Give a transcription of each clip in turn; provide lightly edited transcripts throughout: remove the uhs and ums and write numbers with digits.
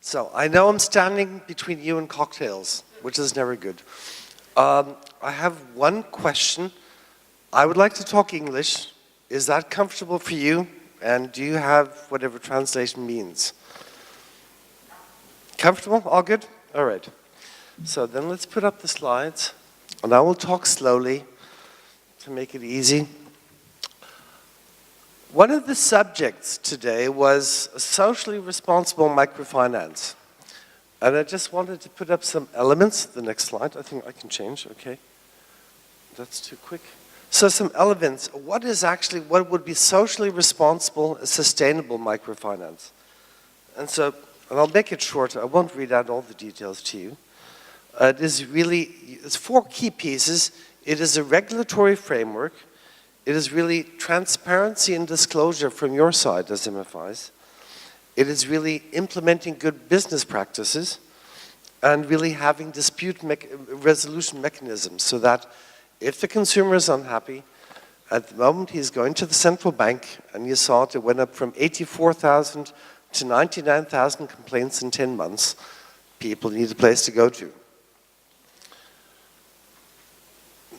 So I know I'm standing between you and cocktails, which is never good. I have one question. I would like to talk English. Is that comfortable for you? And do you have whatever translation means? Comfortable? All good? All right. So then let's put up the slides. And I will talk slowly to make it easy. One of the subjects today was socially responsible microfinance. And I just wanted to put up some elements. The next slide, I think I can change, okay. That's too quick. So some elements, what would be socially responsible, sustainable microfinance? And I'll make it short, I won't read out all the details to you. It's four key pieces. It is a regulatory framework. It is really transparency and disclosure from your side as MFIs. It is really implementing good business practices and really having dispute resolution mechanisms so that if the consumer is unhappy, at the moment he's going to the central bank, and you saw it went up from 84,000 to 99,000 complaints in 10 months, people need a place to go to.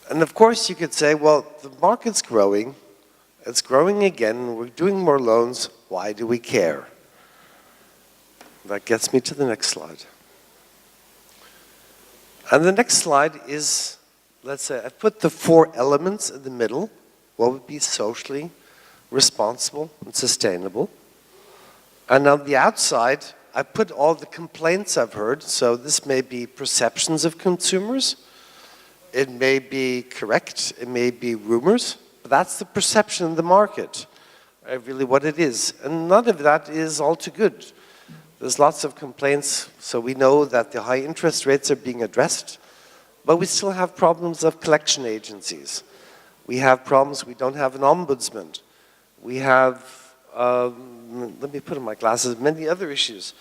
And of course you could say, well, the market's growing, it's growing again, we're doing more loans, why do we care? That gets me to the next slide. And the next slide is, let's say, I've put the four elements in the middle. What would be socially responsible and sustainable? And on the outside, I put all the complaints I've heard. So this may be perceptions of consumers. It may be correct. It may be rumors. But that's the perception in the market, really what it is. And none of that is all too good. There's lots of complaints. So we know that the high interest rates are being addressed. But we still have problems of collection agencies. We have problems, we don't have an ombudsman. We have, let me put on my glasses, many other issues,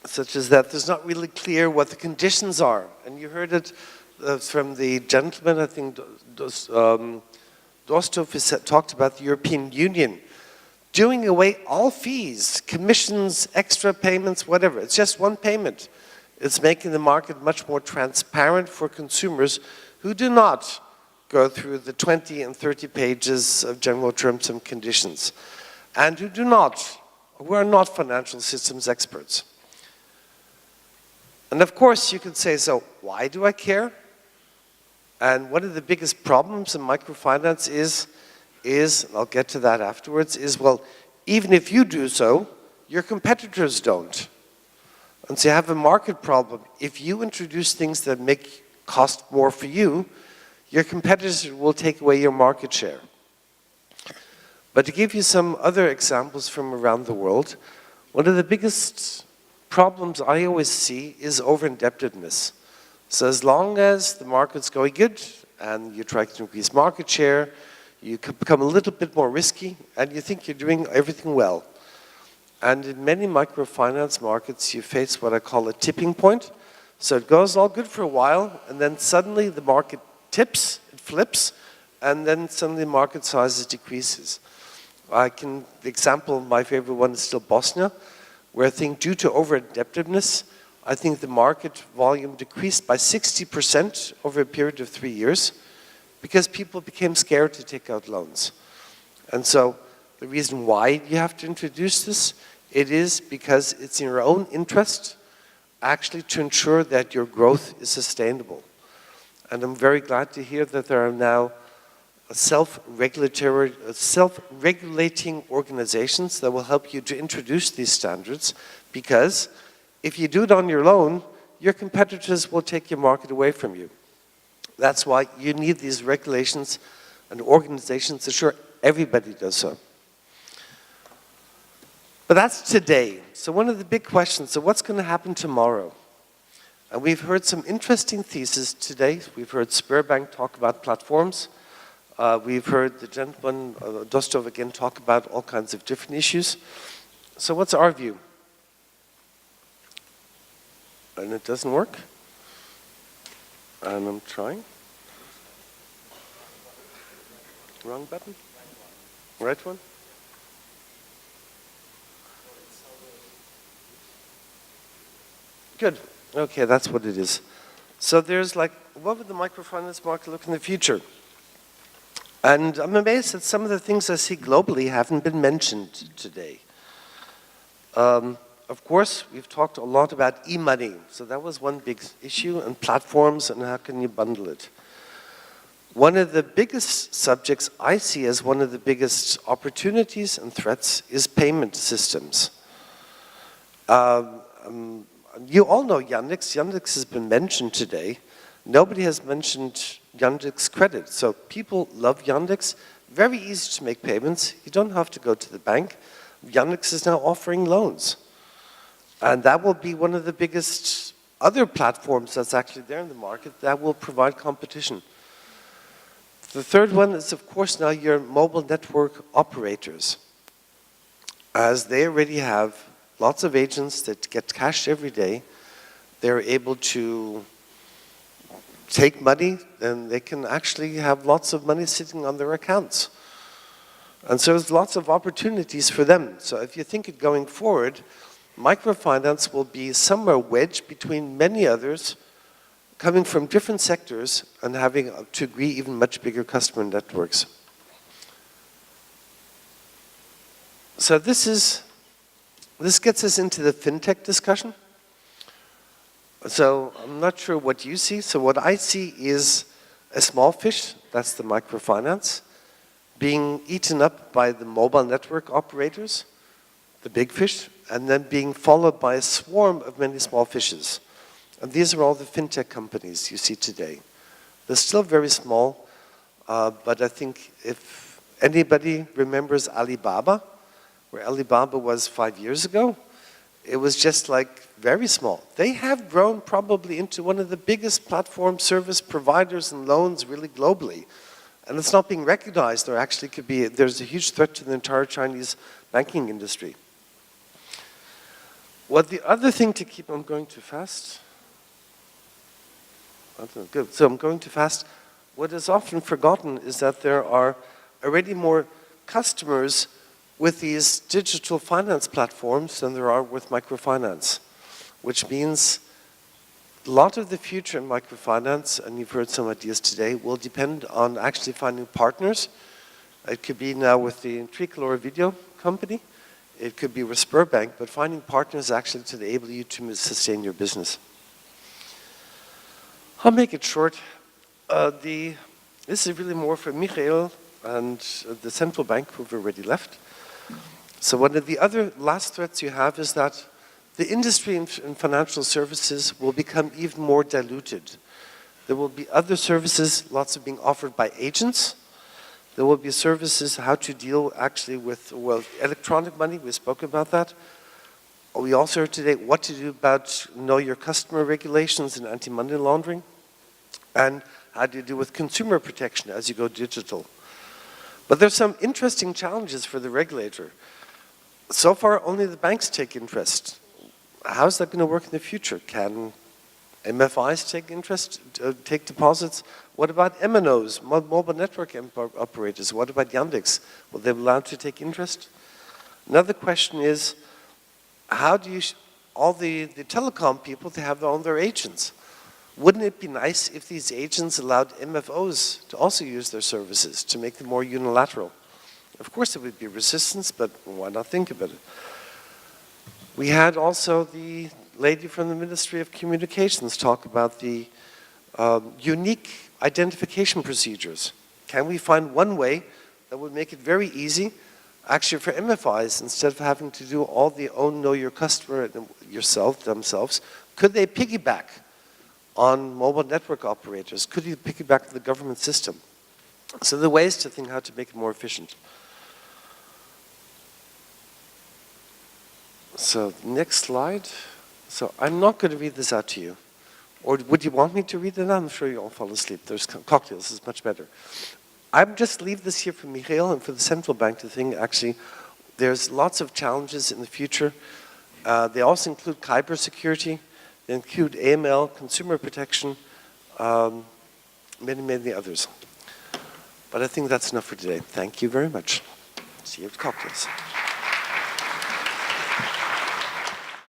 such as that there's not really clear what the conditions are. And you heard it from the gentleman, I think, Dostov talked about the European Union doing away all fees, commissions, extra payments, whatever. It's just one payment. It's making the market much more transparent for consumers who do not go through the 20 and 30 pages of general terms and conditions, and who are not financial systems experts. And of course you could say, so why do I care? And one of the biggest problems in microfinance is, and I'll get to that afterwards, is, well, even if you do so, your competitors don't. And so you have a market problem. If you introduce things that cost more for you, your competitors will take away your market share. But to give you some other examples from around the world, one of the biggest problems I always see is over-indebtedness. So as long as the market's going good and you try to increase market share, you can become a little bit more risky and you think you're doing everything well. And in many microfinance markets, you face what I call a tipping point. So it goes all good for a while, and then suddenly the market tips, it flips, and then suddenly market sizes decreases. The example, my favorite one is still Bosnia, where I think due to over-indebtedness, I think the market volume decreased by 60% over a period of 3 years because people became scared to take out loans. And so the reason why you have to introduce this, it is because it's in your own interest actually to ensure that your growth is sustainable. And I'm very glad to hear that there are now self-regulating organizations that will help you to introduce these standards, because if you do it on your own, your competitors will take your market away from you. That's why you need these regulations and organizations to ensure everybody does so. But that's today. So one of the big questions, so what's going to happen tomorrow? And we've heard some interesting theses today. We've heard Sberbank talk about platforms. We've heard the gentleman, Dostov again, talk about all kinds of different issues. So what's our view? And it doesn't work. And I'm trying. Wrong button? Right one? Good. Okay, that's what it is. So there's like, what would the microfinance market look in the future? And I'm amazed that some of the things I see globally haven't been mentioned today. Of course, we've talked a lot about e-money. So that was one big issue, and platforms and how can you bundle it. One of the biggest subjects I see as one of the biggest opportunities and threats is payment systems. You all know Yandex. Yandex has been mentioned today. Nobody has mentioned Yandex Credit. So people love Yandex. Very easy to make payments. You don't have to go to the bank. Yandex is now offering loans. And that will be one of the biggest other platforms that's actually there in the market that will provide competition. The third one is, of course, now your mobile network operators. As they already have lots of agents that get cashed every day, they're able to take money, and they can actually have lots of money sitting on their accounts. And so there's lots of opportunities for them. So if you think it going forward, microfinance will be somewhere wedged between many others, coming from different sectors and having, to agree, even much bigger customer networks. So this gets us into the FinTech discussion. So I'm not sure what you see. So what I see is a small fish, that's the microfinance, being eaten up by the mobile network operators, the big fish, and then being followed by a swarm of many small fishes. And these are all the FinTech companies you see today. They're still very small, but I think if anybody remembers Alibaba, where Alibaba was 5 years ago, it was just like very small. They have grown probably into one of the biggest platform service providers and loans really globally. And it's not being recognized. There actually could be, there's a huge threat to the entire Chinese banking industry. What the other thing to keep, I'm going too fast. Good. So I'm going too fast. What is often forgotten is that there are already more customers with these digital finance platforms than there are with microfinance, which means a lot of the future in microfinance, and you've heard some ideas today, will depend on actually finding partners. It could be now with the Tricolor video company. It could be with Sberbank, but finding partners actually to enable you to sustain your business. I'll make it short. This is really more for Michael and the central bank who've already left. So one of the other last threats you have is that the industry in financial services will become even more diluted. There will be other services, lots of being offered by agents. There will be services how to deal actually with, well, electronic money, we spoke about that. We also heard today what to do about know your customer regulations and anti-money laundering, and how do you deal with consumer protection as you go digital. But there's some interesting challenges for the regulator. So far, only the banks take interest. How's that going to work in the future? Can MFIs take interest, take deposits? What about MNOs, mobile network operators? What about Yandex? Will they be allowed to take interest? Another question is, how do you, all the telecom people, they have their agents. Wouldn't it be nice if these agents allowed MFOs to also use their services to make them more unilateral? Of course there would be resistance, but why not think about it? We had also the lady from the Ministry of Communications talk about the unique identification procedures. Can we find one way that would make it very easy, actually for MFIs, instead of having to do all the own know your customer themselves, could they piggyback on mobile network operators? Could you piggyback on the government system? So there are ways to think how to make it more efficient. So next slide. So I'm not going to read this out to you. Or would you want me to read it out? I'm sure you all fall asleep. There's cocktails, it's much better. I'm just leave this here for Michael and for the central bank to think actually there's lots of challenges in the future. They also include cybersecurity, they include AML, consumer protection, many others. But I think that's enough for today. Thank you very much. See you at cocktails.